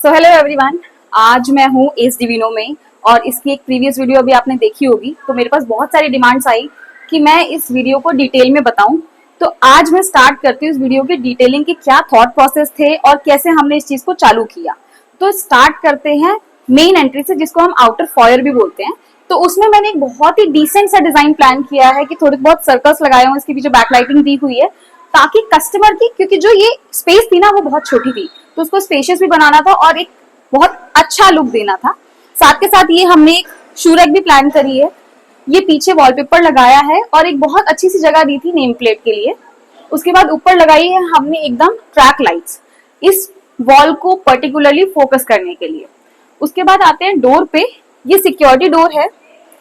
So hello everyone, आज मैं हूँ एस डिविनो में और इसकी एक प्रीवियस वीडियो अभी आपने देखी होगी। तो मेरे पास बहुत सारी डिमांड्स आई कि मैं इस वीडियो को डिटेल में बताऊं। तो आज मैं स्टार्ट करती हूँ इस वीडियो की डिटेलिंग के क्या थॉट प्रोसेस थे और कैसे हमने इस चीज को चालू किया। तो स्टार्ट करते हैं मेन एंट्री से, जिसको हम आउटर फॉयर भी बोलते हैं। तो उसमें मैंने एक बहुत ही डिसेंट सा डिजाइन प्लान किया है कि थोड़े बहुत सर्कल्स लगाए हुए, इसके पीछे बैकलाइटिंग दी हुई है ताकि कस्टमर की, क्योंकि जो ये स्पेस थी ना वो बहुत छोटी थी, तो उसको स्पेशियस भी बनाना था और एक बहुत अच्छा लुक देना था। साथ के साथ ये हमने एक शू रैक भी प्लान करी है, ये पीछे वॉलपेपर लगाया है और एक बहुत अच्छी सी जगह दी थी नेम प्लेट के लिए। उसके बाद ऊपर लगाई है हमने एकदम ट्रैक लाइट्स इस वॉल को पर्टिकुलरली फोकस करने के लिए। उसके बाद आते हैं डोर पे। ये सिक्योरिटी डोर है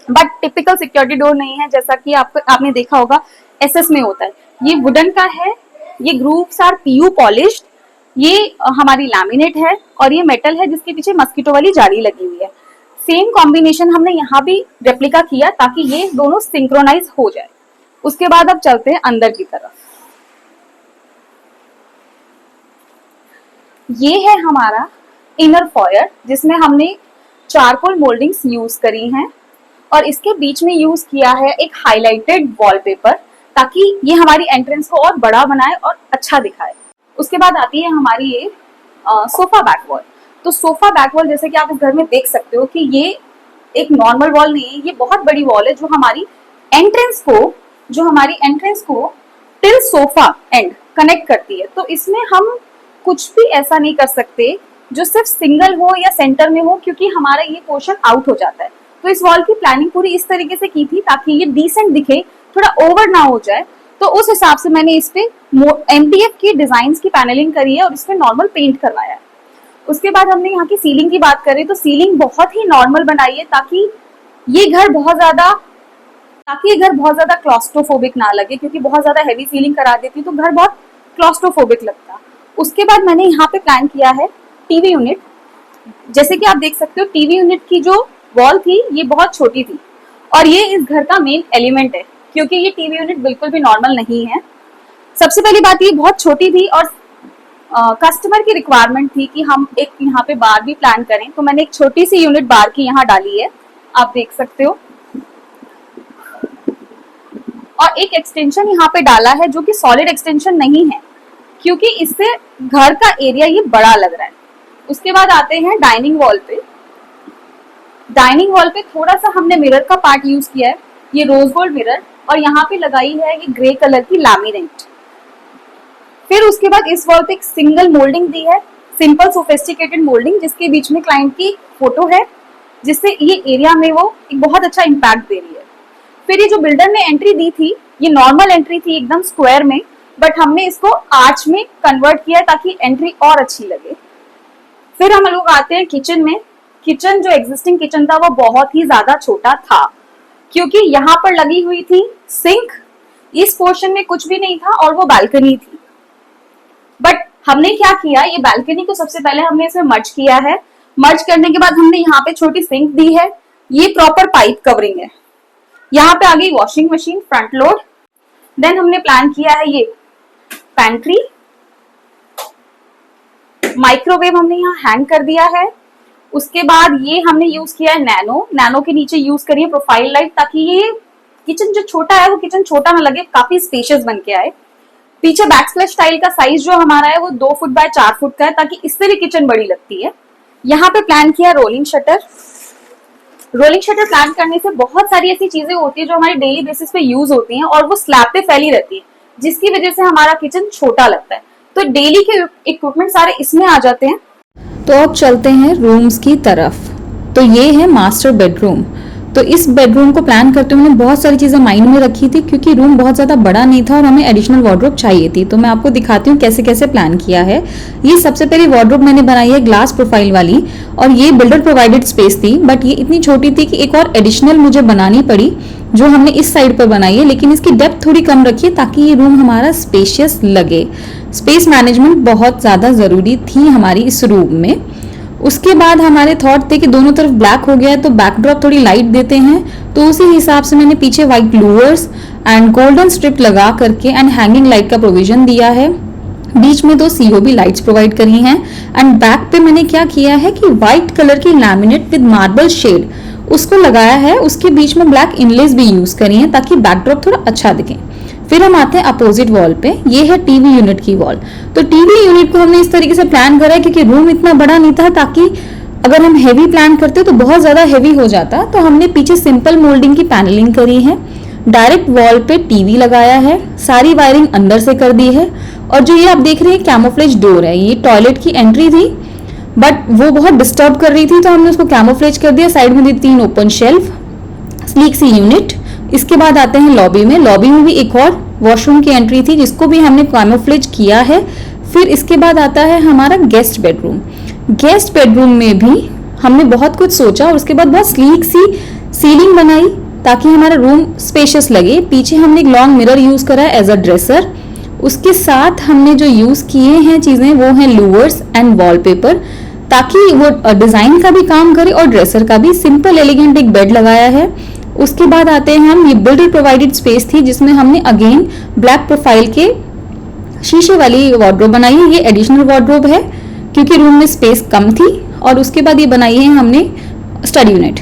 बट टिपिकल सिक्योरिटी डोर नहीं है, जैसा कि आपने देखा होगा एसएस में होता है। ये वुडन का है, ये ग्रूव्स आर पीयू पॉलिश्ड, ये हमारी लैमिनेट है और ये मेटल है जिसके पीछे मस्कीटो वाली जाली लगी हुई है। सेम कॉम्बिनेशन हमने यहाँ भी रेप्लिका किया ताकि ये दोनों सिंक्रोनाइज हो जाए। उसके बाद अब चलते हैं अंदर की तरफ। ये है हमारा इनर फॉयर, जिसमें हमने चारकोल मोल्डिंग्स यूज करी हैं और इसके बीच में यूज किया है एक हाईलाइटेड वॉलपेपर ताकि ये हमारी एंट्रेंस को और बड़ा बनाए और अच्छा दिखाए। उसके बाद आती है हमारी ये सोफा बैक वॉल। तो सोफा बैक वॉल जैसे कि आप इस घर में देख सकते हो कि ये एक नॉर्मल वॉल नहीं है, ये बहुत बड़ी वॉल है जो हमारी एंट्रेंस को टिल सोफा एंड कनेक्ट करती है। तो इसमें हम कुछ भी ऐसा नहीं कर सकते जो सिर्फ सिंगल हो या सेंटर में हो, क्योंकि हमारा ये पोर्शन आउट हो जाता है। तो इस वॉल की प्लानिंग पूरी इस तरीके से की थी ताकि ये डिसेंट दिखे, थोड़ा ओवर ना हो जाए। तो उस हिसाब से मैंने इस पे एमडीएफ की डिजाइन की पैनलिंग करी है और इस पे नॉर्मल पेंट करवाया है। उसके बाद हमने यहाँ की सीलिंग की बात करें तो सीलिंग बहुत ही नॉर्मल बनाई है ताकि ये घर बहुत ज्यादा क्लॉस्ट्रोफोबिक ना लगे, क्योंकि बहुत ज्यादा हैवी सीलिंग करा देती तो घर बहुत क्लॉस्ट्रोफोबिक लगता। उसके बाद मैंने यहाँ पे प्लान किया है टीवी यूनिट। जैसे कि आप देख सकते हो टीवी यूनिट की जो वॉल थी ये बहुत छोटी थी और ये इस घर का मेन एलिमेंट है, क्योंकि ये टीवी यूनिट बिल्कुल भी नॉर्मल नहीं है। सबसे पहली बात ये बहुत छोटी थी और कस्टमर की रिक्वायरमेंट थी कि हम एक यहाँ पे बार भी प्लान करें, तो मैंने एक छोटी सी यूनिट बार की यहाँ डाली है, आप देख सकते हो। और एक एक्सटेंशन यहाँ पे डाला है जो कि सॉलिड एक्सटेंशन नहीं है, क्योंकि इससे घर का एरिया ये बड़ा लग रहा है। उसके बाद आते हैं डाइनिंग वॉल पे। डाइनिंग वॉल पे थोड़ा सा हमने मिरर का पार्ट यूज किया है, ये रोज गोल्ड मिरर, और यहाँ पे लगाई है ये ग्रे कलर की लैमिनेट। फिर उसके बाद इस वॉल पे एक सिंगल मोल्डिंग दी है, सिंपल सोफिस्टिकेटेड मोल्डिंग, जिसके बीच में क्लाइंट की फोटो है, जिससे ये एरिया में वो एक बहुत अच्छा इम्पैक्ट दे रही है। फिर ये जो बिल्डर ने एंट्री दी थी ये नॉर्मल एंट्री थी एकदम स्क्वायर में, बट हमने इसको आर्च में कन्वर्ट किया ताकि एंट्री और अच्छी लगे। फिर हम लोग आते हैं किचन में। किचन जो एग्जिस्टिंग किचन था वो बहुत ही ज्यादा छोटा था, क्योंकि यहाँ पर लगी हुई थी सिंक, इस पोर्शन में कुछ भी नहीं था और वो बालकनी थी। बट हमने क्या किया, ये बालकनी को सबसे पहले हमने इसमें मर्ज किया है। मर्ज करने के बाद हमने यहाँ पे छोटी सिंक दी है, ये प्रॉपर पाइप कवरिंग है। यहाँ पे आ गई washing machine front load. Then हमने प्लान किया है ये पैंट्री, माइक्रोवेव हमने यहाँ हैंग कर दिया है। उसके बाद ये हमने यूज किया है नैनो के नीचे यूज करिए प्रोफाइल लाइट, ताकि ये किचन जो छोटा है वो किचन छोटा ना लगे, काफी स्पेशियस बन के आए। पीछे बैकस्लैश टाइल का साइज जो हमारा है वो 2 फुट बाय 4 फुट का है, ताकि इससे भी किचन बड़ी लगती है। यहाँ पे प्लान किया rolling shutter. Rolling shutter plan करने से बहुत सारी ऐसी चीजें होती है जो हमारे डेली बेसिस पे यूज होती हैं और वो स्लैब पे फैली रहती है, जिसकी वजह से हमारा किचन छोटा लगता है। तो डेली के इक्विपमेंट सारे इसमें आ जाते हैं। तो अब चलते हैं रूम्स की तरफ। तो ये है मास्टर बेडरूम। तो इस बेडरूम को प्लान करते हुए मैंने बहुत सारी चीज़ें माइंड में रखी थी, क्योंकि रूम बहुत ज़्यादा बड़ा नहीं था और हमें एडिशनल वार्डरोब चाहिए थी। तो मैं आपको दिखाती हूँ कैसे कैसे प्लान किया है। ये सबसे पहली वार्डरोब मैंने बनाई है ग्लास प्रोफाइल वाली, और ये बिल्डर प्रोवाइडेड स्पेस थी, बट ये इतनी छोटी थी कि एक और एडिशनल मुझे बनानी पड़ी, जो हमने इस साइड पर बनाई है, लेकिन इसकी डेप्थ थोड़ी कम रखी है ताकि ये रूम हमारा स्पेशियस लगे। स्पेस मैनेजमेंट बहुत ज़्यादा ज़रूरी थी हमारी इस रूम में। उसके बाद हमारे थॉट थे कि दोनों तरफ ब्लैक हो गया है तो बैकड्रॉप थोड़ी लाइट देते हैं, तो उसी हिसाब से मैंने पीछे white louvres and golden strip लगा करके एंड हैंगिंग लाइट का प्रोविजन दिया है। बीच में 2 COB लाइट्स प्रोवाइड करी हैं एंड बैक पे मैंने क्या किया है कि व्हाइट कलर की लैमिनेट विद मार्बल शेड उसको लगाया है, उसके बीच में ब्लैक इनलेस भी यूज करी हैं ताकि बैकड्रॉप थोड़ा अच्छा दिखे। फिर हम आते हैं अपोजिट वॉल पे, ये है टीवी यूनिट की वॉल। तो टीवी यूनिट को हमने इस तरीके से प्लान करा है क्योंकि रूम इतना बड़ा नहीं था, ताकि अगर हम हेवी प्लान करते तो बहुत ज्यादा हेवी हो जाता। तो हमने पीछे सिंपल मोल्डिंग की पैनलिंग करी है, डायरेक्ट वॉल पे टीवी लगाया है, सारी वायरिंग अंदर से कर दी है। और जो ये आप देख रहे हैं कैमोफ्लेज डोर है, ये टॉयलेट की एंट्री थी बट वो बहुत डिस्टर्ब कर रही थी तो हमने उसको कैमोफ्लेज कर दिया। साइड में दी 3 ओपन शेल्फ, स्लीक सी यूनिट। इसके बाद आते हैं लॉबी में। लॉबी में भी एक और वॉशरूम की एंट्री थी जिसको भी हमने कैमोफ्लेज किया है। फिर इसके बाद आता है हमारा गेस्ट बेडरूम। गेस्ट बेडरूम में भी हमने बहुत कुछ सोचा और उसके बाद बहुत स्लीक सी सीलिंग बनाई ताकि हमारा रूम स्पेशियस लगे। पीछे हमने एक लॉन्ग मिरर यूज करा है एज अ ड्रेसर। उसके साथ हमने जो यूज किए हैं चीजें वो हैं लूवर्स एंड वॉलपेपर, ताकि वो डिजाइन का भी काम करे और ड्रेसर का भी। सिंपल एलिगेंट एक बेड लगाया है। उसके बाद आते हैं हम, ये बिल्ड प्रोवाइडेड स्पेस थी जिसमें हमने अगेन ब्लैक प्रोफाइल के शीशे वाली वार्डरोब बनाई है। ये एडिशनल वार्डरोब है क्योंकि रूम में स्पेस कम थी। और उसके बाद ये बनाई है हमने स्टडी यूनिट।